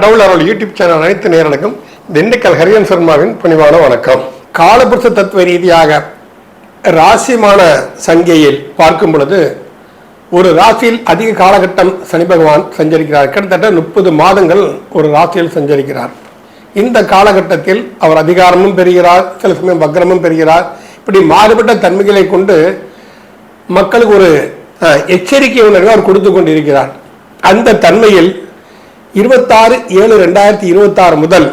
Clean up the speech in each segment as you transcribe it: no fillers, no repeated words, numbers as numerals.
கடவுள் அருள் YouTube channel அனைத்து நேயர்களுக்கும் திண்டுக்கல் ஹரியன் சர்மாவின் பணிவான வணக்கம். காலபுருஷ தத்துவ ரீதியாக ராசிமான சங்கையில் பார்க்கும் பொழுது ஒரு ராசியில் அதிக காலகட்டம் சனி பகவான் சஞ்சரிக்கிறார். கிட்டத்தட்ட 30 மாதங்கள் ஒரு ராசியில் சஞ்சரிக்கிறார். இந்த காலகட்டத்தில் அவர் அதிகாரமும் பெறுகிறார், சில சமயம் வக்ரமும் பெறுகிறார். இப்படி மாறுபட்ட தன்மைகளை கொண்டு மக்களுக்கு ஒரு எச்சரிக்கை உணர்வை அவர் கொடுத்து கொண்டிருக்கிறார். அந்த தன்மையில் 26/7/2026 முதல்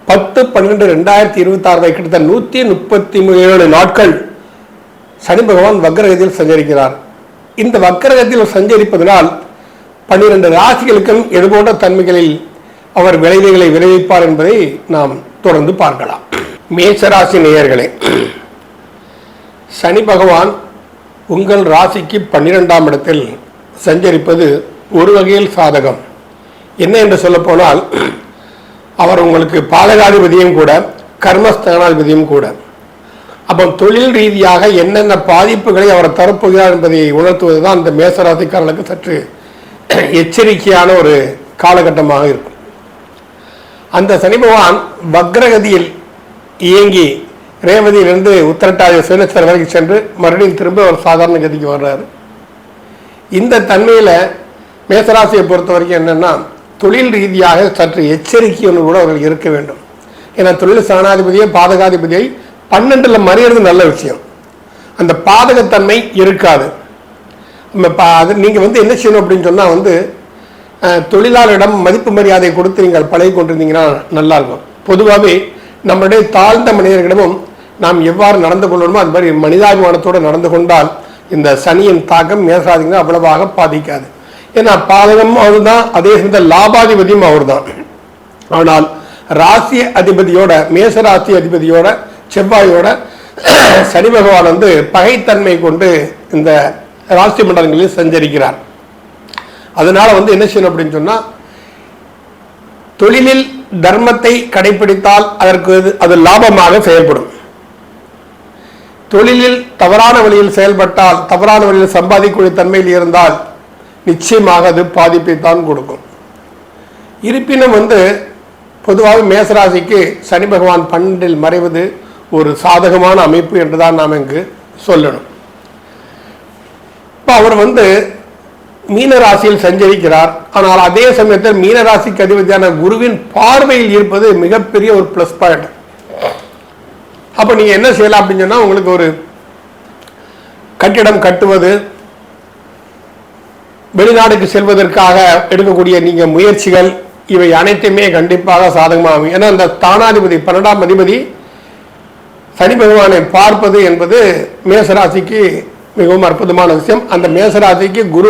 10/12/2026 கிட்டத்தட்ட 137 நாட்கள் சனி பகவான் வக்ரகதியில் சஞ்சரிக்கிறார். இந்த வக்ரகதியில் சஞ்சரிப்பதனால் 12 ராசிகளுக்கும் எதுபோன்ற தன்மைகளில் அவர் விளைவுகளை விளைவிப்பார் என்பதை நாம் தொடர்ந்து பார்க்கலாம். மேஷராசி நேயர்களே, சனி பகவான் உங்கள் ராசிக்கு 12ஆம் இடத்தில் சஞ்சரிப்பது ஒரு வகையில் சாதகம். என்ன என்று சொல்ல போனால் அவர் உங்களுக்கு பாதகாதிபதியும் கூட, கர்மஸ்தானாதிபதியும் கூட. அப்போ தொழில் ரீதியாக என்னென்ன பாதிப்புகளை அவர் தரப்போகிறார் என்பதை உணர்த்துவதுதான் இந்த மேசராசிக்காரர்களுக்கு சற்று எச்சரிக்கையான ஒரு காலகட்டமாக இருக்கும். அந்த சனி பகவான் வக்ரகதியில் இயங்கி ரேவதியிலிருந்து உத்திரட்டாதி சுயநட்சத்திரம் வரைக்கும் சென்று மறுபடியும் திரும்ப ஒரு சாதாரண கதிக்கு வர்றாரு. இந்த தன்மையில் மேசராசியை பொறுத்த வரைக்கும் என்னென்னா, தொழில் ரீதியாக சற்று எச்சரிக்கையோடு கூட அவர்கள் இருக்க வேண்டும். ஏன்னா தொழில் ஸ்தானாதிபதியை பாதகாதிபதியை 12ல் மறையிறது நல்ல விஷயம். அந்த பாதகத்தன்மை இருக்காது. அது நீங்கள் என்ன செய்யணும் அப்படின்னு சொன்னால் தொழிலாளரிடம் மதிப்பு மரியாதை கொடுத்து நீங்கள் பழகி கொண்டிருந்தீங்கன்னா நல்லா இருக்கும். பொதுவாகவே நம்மளுடைய தாழ்ந்த மனிதர்களிடமும் நாம் எவ்வாறு நடந்து கொள்ளணுமோ அது மாதிரி மனிதாபிமானத்தோடு நடந்து கொண்டால் இந்த சனியின் தாக்கம் மேசராசிங்க அவ்வளவாக பாதிக்காது. ஏன்னா பாதகம் அவர் தான், அதே சமயத்தில் லாபாதிபதியும் அவர் தான். ஆனால் ராசி அதிபதியோட, மேசராசி அதிபதியோட, செவ்வாயோட சனி பகவான் பகைத்தன்மை கொண்டு இந்த ராசி மண்டலங்களில் சஞ்சரிக்கிறார். அதனால என்ன செய்யணும் அப்படின்னு சொன்னா, தொழிலில் தர்மத்தை கடைபிடித்தால் அதற்கு அது லாபமாக செயல்படும். தொழிலில் தவறான வழியில் செயல்பட்டால், தவறான வழியில் சம்பாதிக்கக்கூடிய தன்மையில் இருந்தால் நிச்சயமாக அது பாதிப்பைத்தான் கொடுக்கும். இருப்பினும் பொதுவாக மேசராசிக்கு சனி பகவான் 12ல் மறைவது ஒரு சாதகமான அமைப்பு என்றுதான் நாம் இங்கு சொல்லணும். இப்போ அவர் மீனராசியில் சஞ்சரிக்கிறார். ஆனால் அதே சமயத்தில் மீனராசிக்கு அதிபதியான குருவின் பார்வையில் இருப்பது மிகப்பெரிய ஒரு பிளஸ் பாயிண்ட். அப்போ நீங்கள் என்ன செய்யலாம் அப்படின்னு சொன்னால், உங்களுக்கு ஒரு கட்டிடம் கட்டுவது, வெளிநாடுக்கு செல்வதற்காக எடுக்கக்கூடிய நீங்கள் முயற்சிகள், இவை அனைத்துமே கண்டிப்பாக சாதகமாகும். ஏன்னா அந்த ஸ்தானாதிபதி 12ஆம் அதிபதி சனி பகவானை பார்ப்பது என்பது மேசராசிக்கு மிகவும் அற்புதமான விஷயம். அந்த மேசராசிக்கு குரு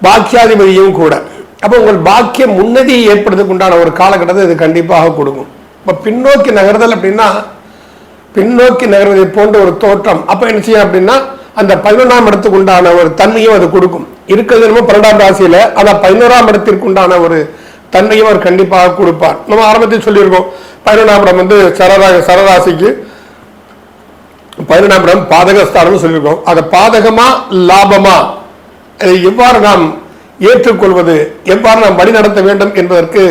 பாக்கியாதிபதியும் கூட. அப்போ உங்கள் பாக்கியம் முன்னதி ஏற்படுறதுக்கு உண்டான ஒரு காலகட்டத்தை இது கண்டிப்பாக கொடுக்கும். இப்போ பின்னோக்கி நகர்தல் அப்படின்னா, பின்னோக்கி நகர்வதை போன்ற ஒரு தோற்றம். அப்போ என்ன செய்யும் அப்படின்னா, அந்த 11ஆம் இடத்துக்கு உண்டான ஒரு தன்மையும் அது கொடுக்கும். இருக்கிறது என்னமோ 12ஆம் ராசியில, ஆனால் 11ஆம் இடத்திற்கு உண்டான ஒரு தன்மையும் அவர் கண்டிப்பாக கொடுப்பார். நம்ம ஆரம்பத்தில் சொல்லியிருக்கோம், 11ஆம் இடம் சரராசிக்கு 11ஆம் இடம் பாதகஸ்தானம் சொல்லியிருக்கோம். அதை பாதகமா லாபமா, அதை எவ்வாறு நாம் ஏற்றுக்கொள்வது, எவ்வாறு நாம் வழி நடத்த வேண்டும் என்பதற்கு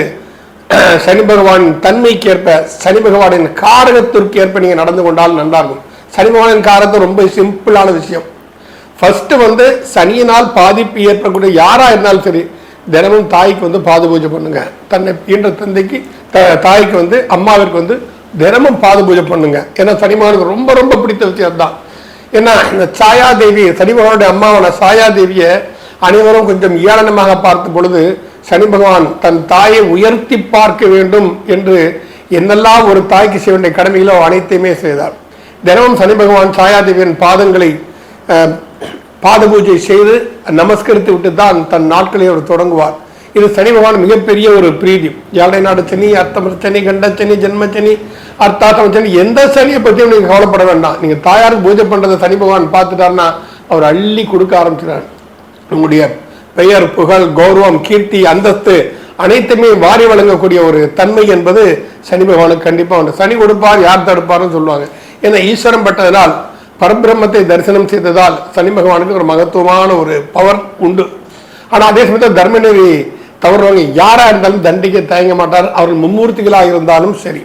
சனி பகவானின் தன்மைக்கு ஏற்ப, சனி பகவானின் காரகத்திற்கு ஏற்ப நீங்க நடந்து கொண்டால் நல்லா இருக்கும். சனி பகவானின் காரகத்தை ரொம்ப சிம்பிளான விஷயம். ஃபர்ஸ்ட் சனியினால் பாதிப்பு ஏற்படக்கூடிய யாரா இருந்தாலும் சரி, தினமும் தாய்க்கு பாத பூஜை பண்ணுங்க. தன்னை ஈன்ற தந்தைக்கு, தாய்க்கு அம்மாவிற்கு தினமும் பாத பூஜை பண்ணுங்க. ஏன்னா சனி பகவானுக்கு ரொம்ப ரொம்ப பிடித்த விஷயம் தான். ஏன்னா இந்த சாயாதேவி, சனி பகவானுடைய அம்மாவான சாயாதேவியை அனைவரும் கொஞ்சம் ஏளனமாக பார்த்த பொழுது, சனி பகவான் தன் தாயை உயர்த்தி பார்க்க வேண்டும் என்று என்னெல்லாம் ஒரு தாய்க்கு செய்ய வேண்டிய கடமைகளோ அனைத்தையுமே செய்தார். தினமும் சனி பகவான் சாயாதேவியின் பாதங்களை பாத பூஜை செய்து நமஸ்கரித்து விட்டு தான் தன் நாட்களை அவர் தொடங்குவார். இது சனி பகவான் மிகப்பெரிய ஒரு பிரீதி. ஏழை நாடு சனி, அர்த்தம சனி, கண்ட சனி, ஜென்ம சனி, அர்த்தாத்தம சனி, எந்த சனியை பற்றியும் நீங்க கவலைப்பட வேண்டாம். நீங்க தாயாருக்கு பூஜை பண்றதை சனி பகவான் பார்த்துட்டாருன்னா அவர் அள்ளி கொடுக்க ஆரம்பிச்சிடார். உங்களுடைய பெயர், புகழ், கௌரவம், கீர்த்தி, அந்தஸ்து அனைத்துமே வாரி வழங்கக்கூடிய ஒரு தன்மை என்பது சனி பகவானுக்கு கண்டிப்பா உண்டு. சனி கொடுப்பார், யார் தடுப்பார்னு சொல்லுவாங்க. ஏன்னா ஈஸ்வரம் பட்டதனால், பரபிரம்மத்தை தரிசனம் செய்ததால் சனி பகவானுக்கு ஒரு மகத்துவமான ஒரு பவர் உண்டு. ஆனால் அதே சமயத்தில் தர்மநெறி தவறுவாங்க. யாரா இருந்தாலும் தண்டிக்க தயங்க மாட்டார், அவர்கள் மும்மூர்த்திகளாக இருந்தாலும் சரி.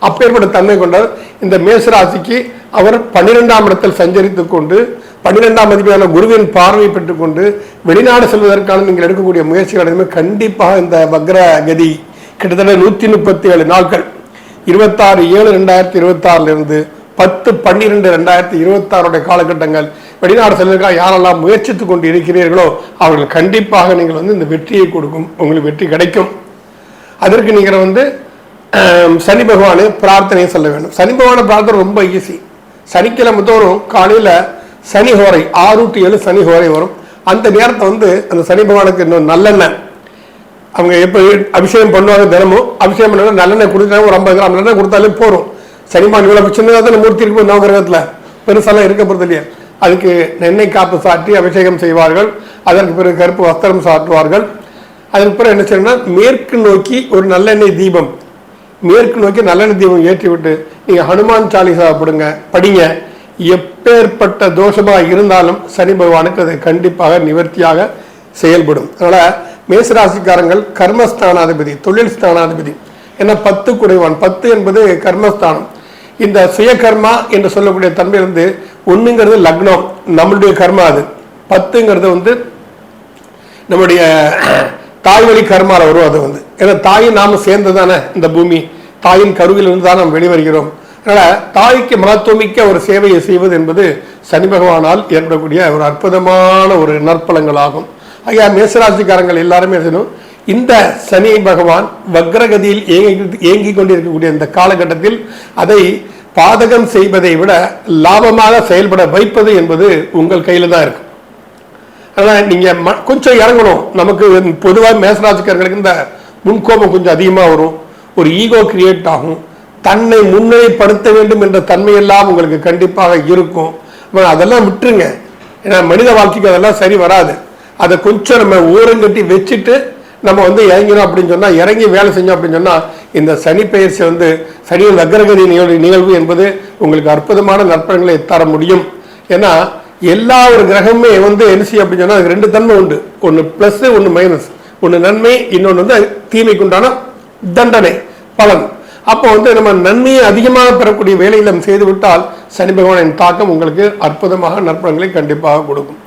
அப்பேற்பட்ட தன்மை கொண்டார். இந்த மேசராசிக்கு அவர் 12ஆம் இடத்தில் சஞ்சரித்துக் கொண்டு 12ஆம் அதிபதியான குருவின் பார்வை பெற்றுக்கொண்டு வெளிநாடு செல்வதற்கான நீங்கள் எடுக்கக்கூடிய முயற்சிகள் கண்டிப்பாக இந்த வக்ரகதி கிட்டத்தட்ட 137 நாட்கள் 26/7/2026 10/12/2026 காலகட்டங்கள் வெளிநாடு செல்வதற்காக யாரெல்லாம் முயற்சித்துக் கொண்டு இருக்கிறீர்களோ அவர்கள் கண்டிப்பாக நீங்கள் இந்த வெற்றியை கொடுக்கும், உங்களுக்கு வெற்றி கிடைக்கும். அதற்கு நீங்கள் சனி பகவானை பிரார்த்தனை சொல்ல வேண்டும். சனி பகவான பிரார்த்தனை ரொம்ப ஈஸி. சனிக்கிழமை தோறும் காலையில் சனி ஹோரை 6 to 7 சனி ஹோரை வரும். அந்த நேரத்தை அந்த சனி பகவானுக்கு இன்னும் நல்லெண்ணெய் அவங்க எப்போ அபிஷேகம் பண்ணுவாங்க, தினமும் அபிஷேகம் பண்ண நல்லெண்ணெய் கொடுத்தாங்க. ஒரு 50 கிராம் நல்லெண்ணெய் கொடுத்தாலே போதும். சனிமான் இவ்வளவு சின்னதாக தான் மூர்த்தி இருக்கும் நவகிரகத்தில், பெருசாலாம் இருக்க போகிறது இல்லையா. அதுக்கு எண்ணெய் காப்பு சாட்டி அபிஷேகம் செய்வார்கள். அதற்கு பிறகு கருப்பு வஸ்திரம் சாட்டுவார்கள். அதுக்கு பிறகு என்ன செய்யணும்னா மேற்கு நோக்கி ஒரு நல்லெண்ணெய் தீபம், மேற்கு நோக்கி நல்லெண்ணெய் தீபம் ஏற்றி விட்டு நீங்கள் ஹனுமான் சாலிசா படிங்க. எப்பேற்பட்ட தோஷமாக இருந்தாலும் சனி பகவானுக்கு அது கண்டிப்பாக நிவர்த்தியாக செயல்படும். அதனால் மேசராசிக்காரங்கள் கர்மஸ்தானாதிபதி, தொழில் ஸ்தானாதிபதி, ஏன்னா 10 குடைவான், 10 என்பது கர்மஸ்தானம். இந்த சுயகர்மா என்று சொல்லக்கூடிய தன்மை 1ங்கிறது லக்னம், நம்மளுடைய கர்மா. அது 10ங்கிறது நம்முடைய தாய் வழி கர்மால வரும். அது ஏன்னா தாயும் நாம சேர்ந்து தானே இந்த பூமி, தாயின் கருவிலிருந்து தான் நாம் வெளிவருகிறோம். அதனால தாய்க்கு மகத்துவமிக்க ஒரு சேவையை செய்வது என்பது சனி பகவானால் ஏற்படக்கூடிய ஒரு அற்புதமான ஒரு நற்பலங்கள் ஆகும். ஐயா மேசராசிக்காரங்கள் எல்லாருமே இந்த சனி பகவான் வக்ரகதியில் இயங்கிக் கொண்டிருக்கக்கூடிய இந்த காலகட்டத்தில் அதை பாதகம் செய்வதை விட லாபமாக செயல்பட வைப்பது என்பது உங்கள் கையில தான் இருக்கு. அதனால நீங்க கொஞ்சம் இறங்கணும். நமக்கு பொதுவாக மேசராசிக்காரர்களுக்கு இந்த முன்கோபம் கொஞ்சம் அதிகமா வரும், ஒரு ஈகோ கிரியேட் ஆகும், தன்னை முன்னிலைப்படுத்த வேண்டும் என்ற தன்மையெல்லாம் உங்களுக்கு கண்டிப்பாக இருக்கும். அதெல்லாம் விட்டுருங்க. ஏன்னா மனித வாழ்க்கைக்கு அதெல்லாம் சரி வராது. அதை கொஞ்சம் நம்ம ஊரங்கட்டி வச்சுட்டு நம்ம இறங்கினோம் அப்படின்னு சொன்னா, இறங்கி வேலை செஞ்சோம் அப்படின்னு சொன்னா இந்த சனி பெயர்ச்சி சனியின் வக்ரகதி நிகழ்வு என்பது உங்களுக்கு அற்புதமான நற்பலன்களை தர முடியும். ஏன்னா எல்லா ஒரு கிரகமே என்ன செய்யும் அப்படின்னு சொன்னா அதுக்கு 2 தன்மை உண்டு. ஒன்று பிளஸ், ஒன்று மைனஸ். ஒன்று நன்மை, இன்னொன்று தீமைக்கு உண்டான தண்டனை பலன். அப்போ நம்ம நன்மையை அதிகமாக பெறக்கூடிய வேலையை நம்ம செய்துவிட்டால் சனி பகவானின் தாக்கம் உங்களுக்கு அற்புதமாக நற்பலன்களை கண்டிப்பாக கொடுக்கும்.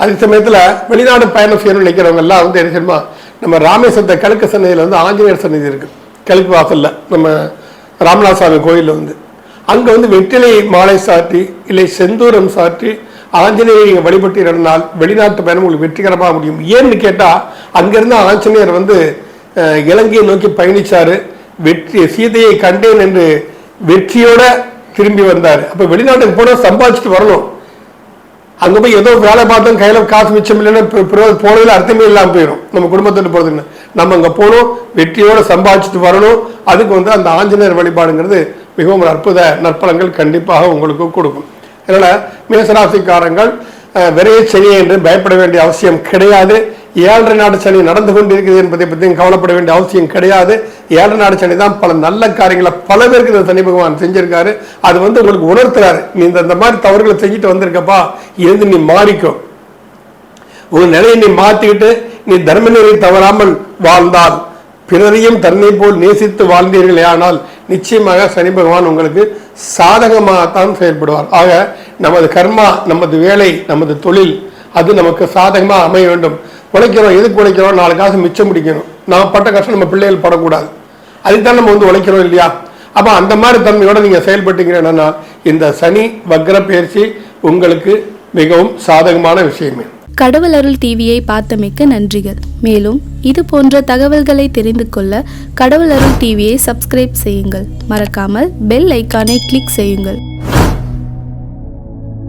அதே சமயத்தில் வெளிநாடு பயணம் செய்யணும்னு நினைக்கிறவங்க எல்லாம் என்ன செய்யணுமா, நம்ம ராமேஸ்வரத்தை கிழக்கு சன்னதியில் ஆஞ்சநேயர் சன்னதி இருக்கு. கிழக்கு வாசல்ல நம்ம ராமநாதசாமி கோயிலில் அங்கே வெற்றிலை மாலை சாற்றி இல்லை செந்தூரம் சாற்றி ஆஞ்சநேயரை நீங்கள் வழிபட்டு இருந்தால் வெளிநாட்டு பயணம் உங்களுக்கு வெற்றிகரமாக முடியும். ஏன்னு கேட்டால் அங்கிருந்து ஆஞ்சநேயர் இலங்கையை நோக்கி பயணிச்சாரு. சீதையை கண்டேன் என்று வெற்றியோட திரும்பி வந்தார். அப்ப வெளிநாட்டுக்கு போனா சம்பாதிச்சுட்டு வரணும். அங்க போய் ஏதோ வேலை பார்த்தோம், கையில காசு மிச்சம் இல்லைன்னா போனதுல அர்த்தமே இல்லாம போயிடும். நம்ம குடும்பத்துக்கு போறதுன்னு நம்ம அங்க போகணும், வெற்றியோட சம்பாதிச்சுட்டு வரணும். அதுக்கு அந்த ஆஞ்சநேயர் வழிபாடுங்கிறது மிகவும் ஒரு அற்புத நற்பலங்கள் கண்டிப்பாக உங்களுக்கு கொடுக்கும். அதனால மேசராசிக்காரங்கள் விரைய சனி என்று பயப்பட வேண்டிய அவசியம் கிடையாது. 7 நாடு சனி நடந்து கொண்டிருக்கிறது என்பதை பற்றியும் கவலைப்பட வேண்டிய அவசியம் கிடையாது. 7 நாடு சனி தான் பல நல்ல காரியங்களை பல பேருக்கு இந்த சனி பகவான் செஞ்சிருக்காரு. அது உங்களுக்கு உணர்த்துறாரு, நீ இந்த மாதிரி தவறுகளை செஞ்சுட்டு வந்திருக்கப்பா, இருந்து நீ மாறிக்கும், ஒரு நிலையை நீ மாத்திக்கிட்டு நீ தர்ம நிலையை தவறாமல் வாழ்ந்தால், பிறரையும் தன்னை போல் நேசித்து வாழ்ந்தீர்களே ஆனால் நிச்சயமாக சனி பகவான் உங்களுக்கு சாதகமாகத்தான் செயல்படுவார். ஆக நமது கர்மா, நமது வேலை, நமது தொழில் அது நமக்கு சாதகமாக அமைய வேண்டும். உழைக்கிறோம், எதுக்கு உழைக்கிறோம்? 4 காசு மிச்சம் முடிக்கணும். நாம் பட்ட கஷ்டம் நம்ம பிள்ளைகள் படக்கூடாது. அதுதான் நம்ம உழைக்கிறோம் இல்லையா? அப்ப அந்த மாதிரி தன்மையோட நீங்க செயல்பட்டீங்கன்னா இந்த சனி வக்ர பயிற்சி உங்களுக்கு மிகவும் சாதகமான விஷயமே. கடவுள் அருள் டிவியை பார்த்தமைக்கு நன்றிகள். மேலும் இது போன்ற தகவல்களை தெரிந்து கொள்ள கடவுள் அருள் டிவியை சப்ஸ்கிரைப் செய்யுங்கள். மறக்காமல் பெல் ஐக்கானை கிளிக் செய்யுங்கள்.